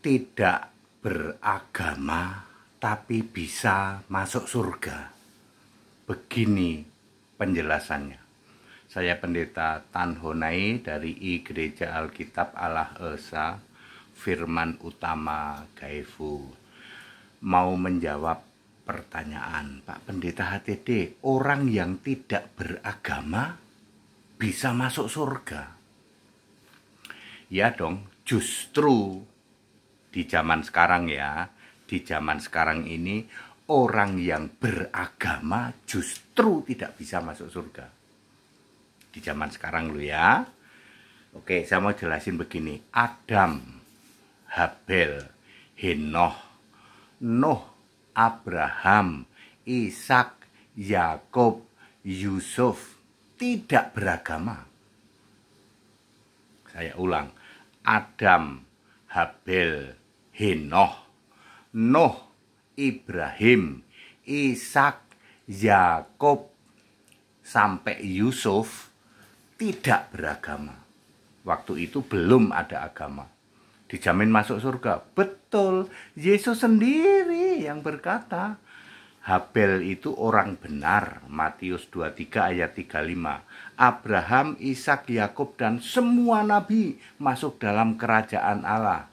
tidak beragama tapi bisa masuk surga. Begini penjelasannya. Saya Pendeta Tan Honai dari I Gereja Alkitab Allah Esa Firman Utama Gaifu. Mau menjawab pertanyaan Pak Pendeta HTD, orang yang tidak beragama bisa masuk surga? Ya dong, justru di zaman sekarang ya, di zaman sekarang ini orang yang beragama justru tidak bisa masuk surga. Di zaman sekarang lo ya. Oke, saya mau jelasin begini. Adam, Habel, Henoh, Nuh, Abraham, Ishak, Yakub, Yusuf tidak beragama. Saya ulang. Adam, Habel, Henoh, Nuh, Ibrahim, Ishak, Yakub, sampai Yusuf tidak beragama. Waktu itu belum ada agama. Dijamin masuk surga. Betul, Yesus sendiri yang berkata. Habel itu orang benar, Matius 23 ayat 35. Abraham, Ishak, Yakub dan semua nabi masuk dalam kerajaan Allah.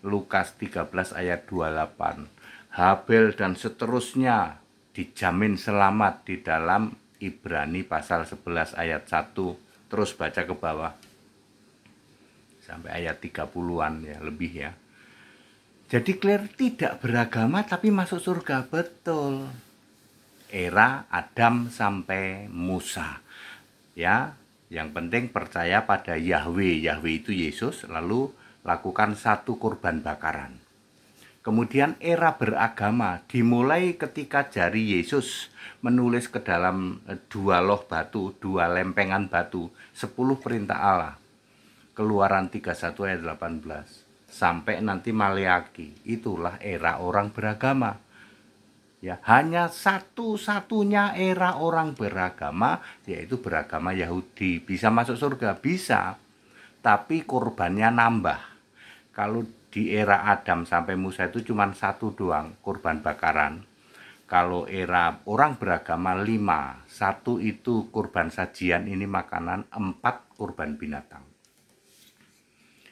Lukas 13 ayat 28. Habel dan seterusnya dijamin selamat di dalam Ibrani pasal 11 ayat 1. Terus baca ke bawah sampai ayat 30-an ya, lebih ya. Jadi clear, tidak beragama tapi masuk surga. Betul. Era Adam sampai Musa. Ya, yang penting percaya pada Yahweh. Yahweh itu Yesus, lalu lakukan satu kurban bakaran. Kemudian era beragama dimulai ketika jari Yesus menulis ke dalam dua loh batu, dua lempengan batu, 10 perintah Allah. Keluaran 31 ayat 18. Sampai nanti Maleaki, itulah era orang beragama. Ya, hanya satu-satunya era orang beragama, yaitu beragama Yahudi. Bisa masuk surga? Bisa. Tapi kurbannya nambah. Kalau di era Adam sampai Musa itu cuma satu doang kurban bakaran. Kalau era orang beragama 5. 1 itu kurban sajian, ini makanan. 4 kurban binatang.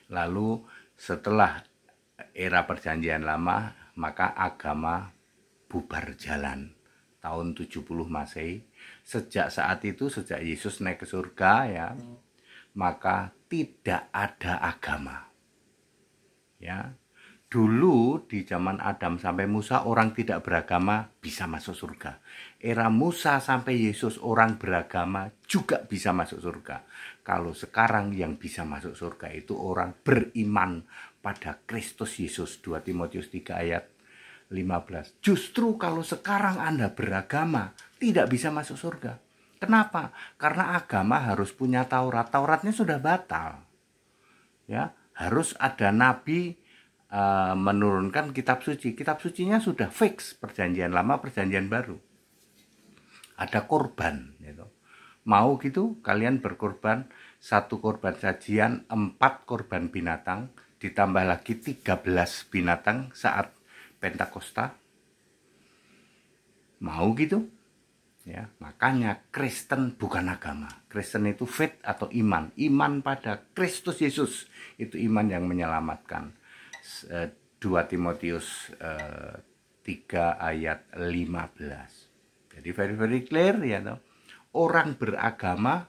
Lalu setelah era perjanjian lama, maka agama bubar jalan. Tahun 70 Masehi. Sejak saat itu, sejak Yesus naik ke surga ya, maka tidak ada agama. Ya, dulu di zaman Adam sampai Musa orang tidak beragama bisa masuk surga. Era Musa sampai Yesus orang beragama juga bisa masuk surga. Kalau sekarang yang bisa masuk surga itu orang beriman pada Kristus Yesus. 2 Timotius 3 ayat 15. Justru kalau sekarang Anda beragama tidak bisa masuk surga. Kenapa? Karena agama harus punya Taurat. Tauratnya sudah batal. Ya, harus ada nabi menurunkan kitab suci. Kitab sucinya sudah fix, perjanjian lama, perjanjian baru. Ada korban gitu. Mau gitu kalian berkorban 1 korban sajian, 4 korban binatang, ditambah lagi 13 binatang saat Pentakosta. Mau gitu? Ya, makanya Kristen bukan agama. Kristen itu faith atau iman. Iman pada Kristus Yesus. Itu iman yang menyelamatkan. 2 Timotius 3 ayat 15. Jadi very clear ya toh. Orang beragama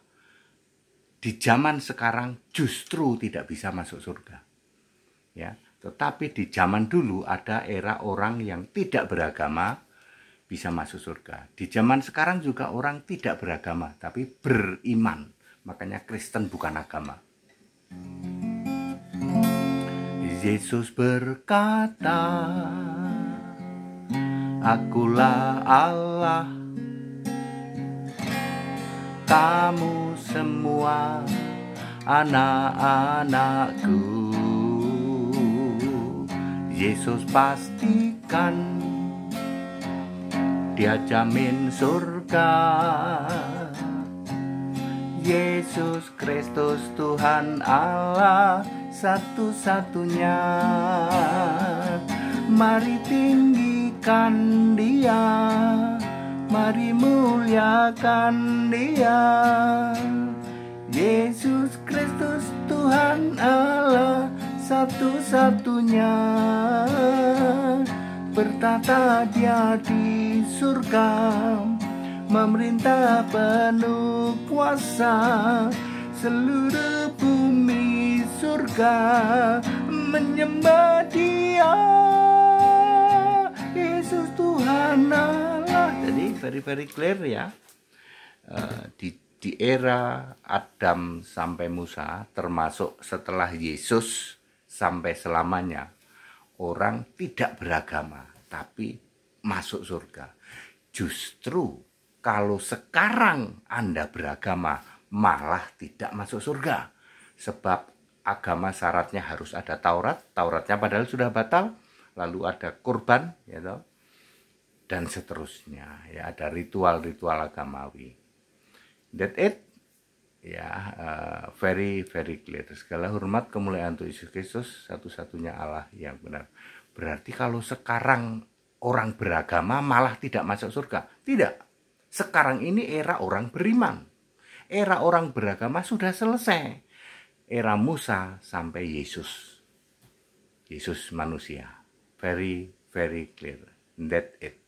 di zaman sekarang justru tidak bisa masuk surga. Ya, tetapi di zaman dulu ada era orang yang tidak beragama bisa masuk surga. Di zaman sekarang juga orang tidak beragama, tapi beriman. Makanya Kristen bukan agama. Yesus berkata, Akulah Allah, kamu semua anak-anakku. Yesus pastikan Dia jamin surga. Yesus Kristus Tuhan Allah satu-satunya. Mari tinggikan Dia, mari muliakan Dia. Yesus Kristus Tuhan Allah satu-satunya. Bertata Dia di surga, memerintah penuh kuasa. Seluruh bumi surga menyembah Dia. Yesus Tuhan Allah. Jadi very clear ya. Di era Adam sampai Musa, termasuk setelah Yesus sampai selamanya, orang tidak beragama tapi masuk surga. Justru kalau sekarang Anda beragama malah tidak masuk surga. Sebab agama syaratnya harus ada Taurat, Tauratnya padahal sudah batal, lalu ada kurban, ya toh, dan seterusnya. Ya, ada ritual-ritual agamawi. That it, ya, very clear. Segala hormat kemuliaan untuk Yesus Kristus, satu-satunya Allah yang benar. Berarti kalau sekarang orang beragama malah tidak masuk surga? Tidak. Sekarang ini era orang beriman. Era orang beragama sudah selesai. Era Musa sampai Yesus. Yesus manusia. Very clear. That it.